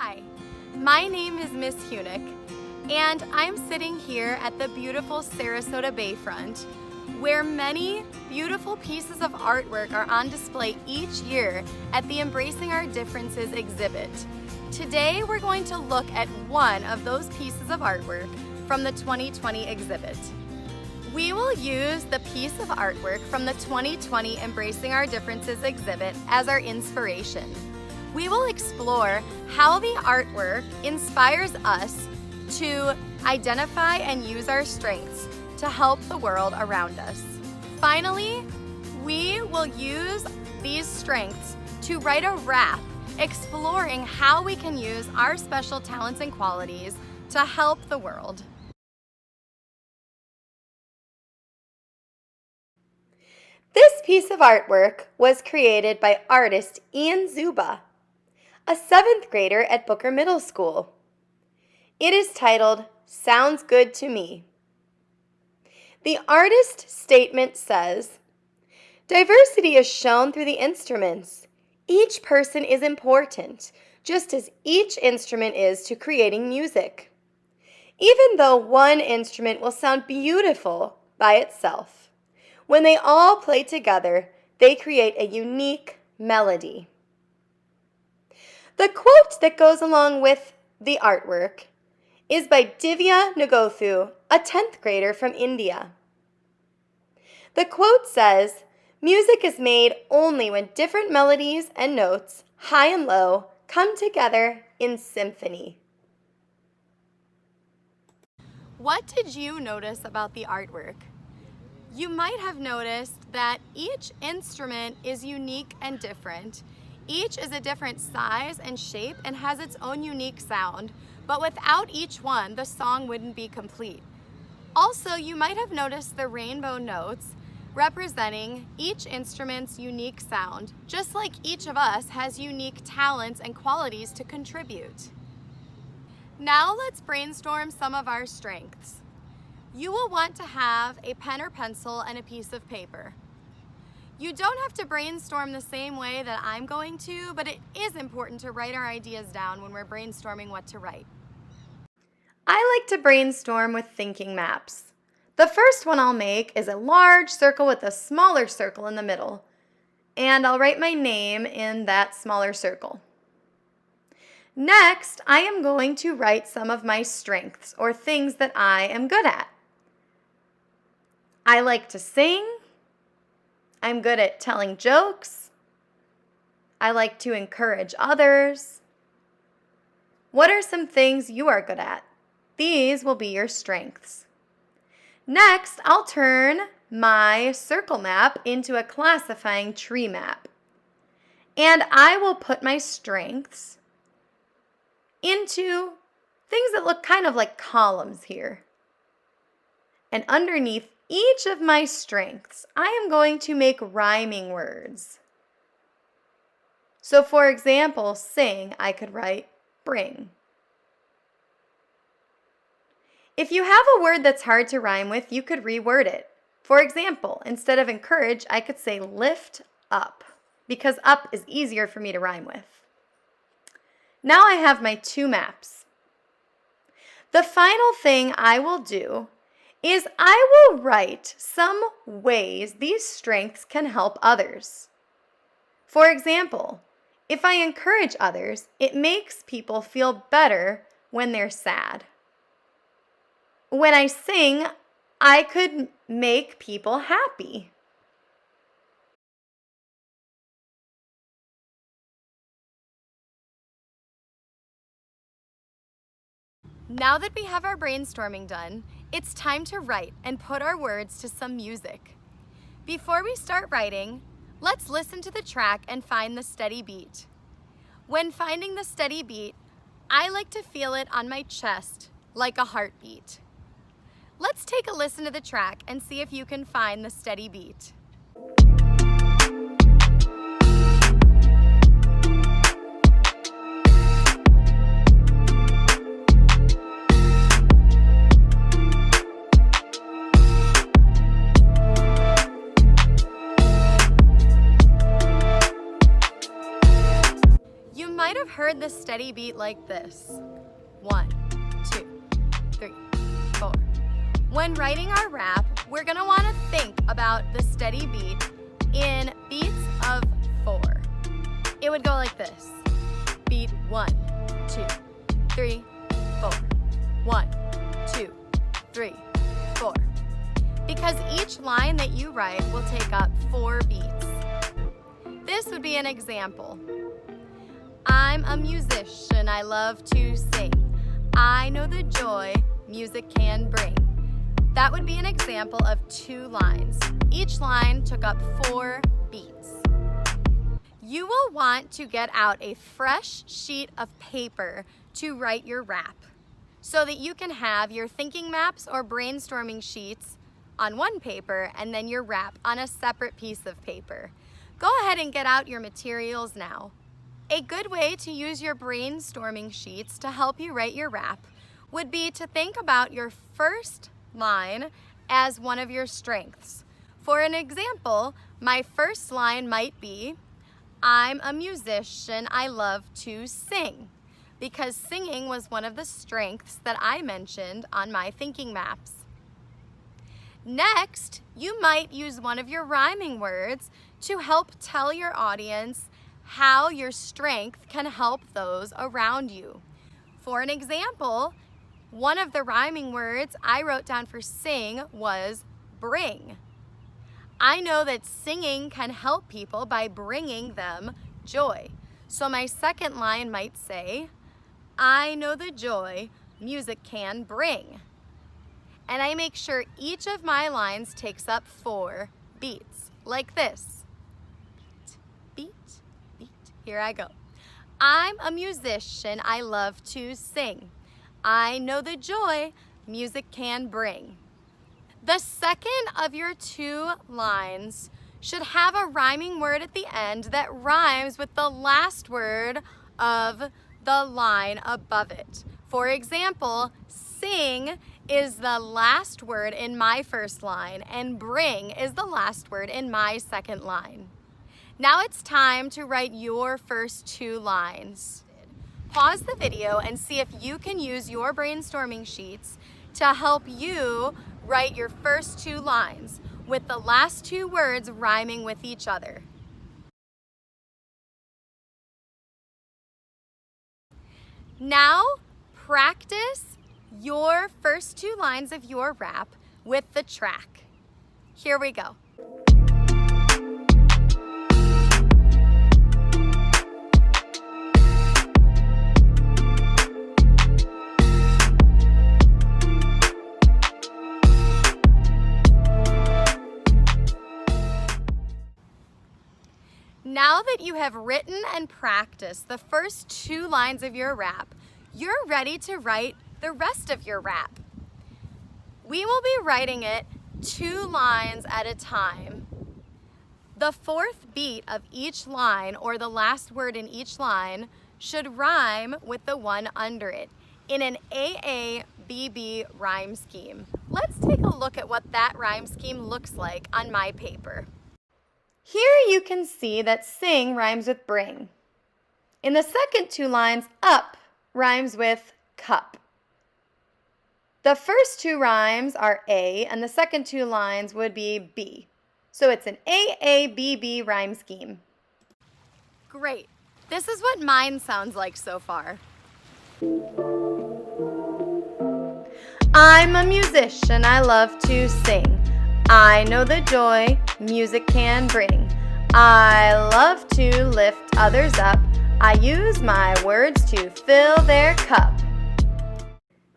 Hi, my name is Miss Hunick, and I'm sitting here at the beautiful Sarasota Bayfront, where many beautiful pieces of artwork are on display each year at the Embracing Our Differences exhibit. Today, we're going to look at one of those pieces of artwork from the 2020 exhibit. We will use the piece of artwork from the 2020 Embracing Our Differences exhibit as our inspiration. We will explore how the artwork inspires us to identify and use our strengths to help the world around us. Finally, we will use these strengths to write a rap exploring how we can use our special talents and qualities to help the world. This piece of artwork was created by artist Ian Zuba, a 7th grader at Booker Middle School. It is titled, "Sounds Good to Me." The artist statement says, "Diversity is shown through the instruments. Each person is important, just as each instrument is to creating music. Even though one instrument will sound beautiful by itself, when they all play together, they create a unique melody." The quote that goes along with the artwork is by Divya Nagothu, a 10th grader from India. The quote says, "Music is made only when different melodies and notes, high and low, come together in symphony." What did you notice about the artwork? You might have noticed that each instrument is unique and different. Each is a different size and shape and has its own unique sound, but without each one, the song wouldn't be complete. Also, you might have noticed the rainbow notes representing each instrument's unique sound, just like each of us has unique talents and qualities to contribute. Now let's brainstorm some of our strengths. You will want to have a pen or pencil and a piece of paper. You don't have to brainstorm the same way that I'm going to, but it is important to write our ideas down when we're brainstorming what to write. I like to brainstorm with thinking maps. The first one I'll make is a large circle with a smaller circle in the middle, and I'll write my name in that smaller circle. Next, I am going to write some of my strengths or things that I am good at. I like to sing. I'm good at telling jokes. I like to encourage others. What are some things you are good at? These will be your strengths. Next, I'll turn my circle map into a classifying tree map. And I will put my strengths into things that look kind of like columns here. And underneath each of my strengths, I am going to make rhyming words. So for example, sing, I could write bring. If you have a word that's hard to rhyme with, you could reword it. For example, instead of encourage, I could say lift up, because up is easier for me to rhyme with. Now I have my 2 maps. The final thing I will do is I will write some ways these strengths can help others. For example, if I encourage others, it makes people feel better when they're sad. When I sing, I could make people happy. Now that we have our brainstorming done, it's time to write and put our words to some music. Before we start writing, let's listen to the track and find the steady beat. When finding the steady beat, I like to feel it on my chest like a heartbeat. Let's take a listen to the track and see if you can find the steady beat. might have heard the steady beat like this. 1, 2, 3, 4. When writing our rap, we're gonna wanna think about the steady beat in beats of 4. It would go like this. Beat 1, 2, 3, 4. 1, 2, 3, 4. Because each line that you write will take up 4 beats. This would be an example. I'm a musician, I love to sing. I know the joy music can bring. That would be an example of 2 lines. Each line took up 4 beats. You will want to get out a fresh sheet of paper to write your rap so that you can have your thinking maps or brainstorming sheets on one paper and then your rap on a separate piece of paper. Go ahead and get out your materials now. A good way to use your brainstorming sheets to help you write your rap would be to think about your first line as one of your strengths. For an example, my first line might be, I'm a musician, I love to sing, because singing was one of the strengths that I mentioned on my thinking maps. Next, you might use one of your rhyming words to help tell your audience how your strength can help those around you. For an example, one of the rhyming words I wrote down for sing was bring. I know that singing can help people by bringing them joy. So my second line might say, I know the joy music can bring. And I make sure each of my lines takes up 4 beats, like this. Beat, beat, beat. Here I go. I'm a musician, I love to sing. I know the joy music can bring. The second of your 2 lines should have a rhyming word at the end that rhymes with the last word of the line above it. For example, sing is the last word in my first line and bring is the last word in my second line. Now it's time to write your first 2 lines. Pause the video and see if you can use your brainstorming sheets to help you write your first 2 lines with the last 2 words rhyming with each other. Now practice your first 2 lines of your rap with the track. Here we go. Now that you have written and practiced the first 2 lines of your rap, you're ready to write the rest of your rap. We will be writing it 2 lines at a time. The 4th beat of each line, or the last word in each line, should rhyme with the one under it in an AABB rhyme scheme. Let's take a look at what that rhyme scheme looks like on my paper. Here you can see that sing rhymes with bring. In the second 2 lines, up rhymes with cup. The first 2 rhymes are A, and the second 2 lines would be B. So it's an AABB rhyme scheme. Great. This is what mine sounds like so far. I'm a musician, I love to sing. I know the joy music can bring. I love to lift others up. I use my words to fill their cup.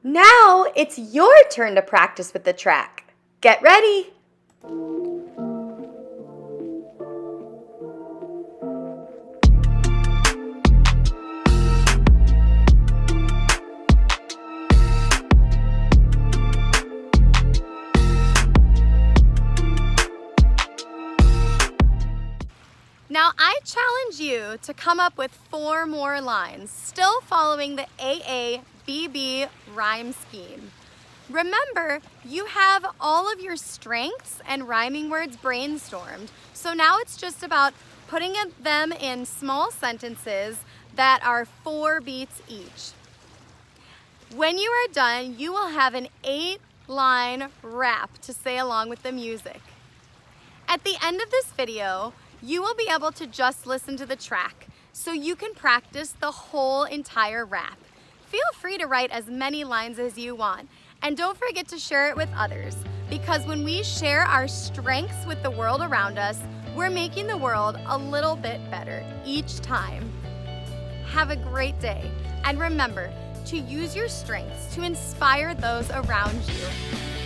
Now it's your turn to practice with the track. Get ready. Now I challenge you to come up with 4 more lines, still following the AABB rhyme scheme. Remember, you have all of your strengths and rhyming words brainstormed, so now it's just about putting them in small sentences that are 4 beats each. When you are done, you will have an 8-line rap to say along with the music. At the end of this video, you will be able to just listen to the track so you can practice the whole entire rap. Feel free to write as many lines as you want, and don't forget to share it with others, because when we share our strengths with the world around us, we're making the world a little bit better each time. Have a great day, and remember to use your strengths to inspire those around you.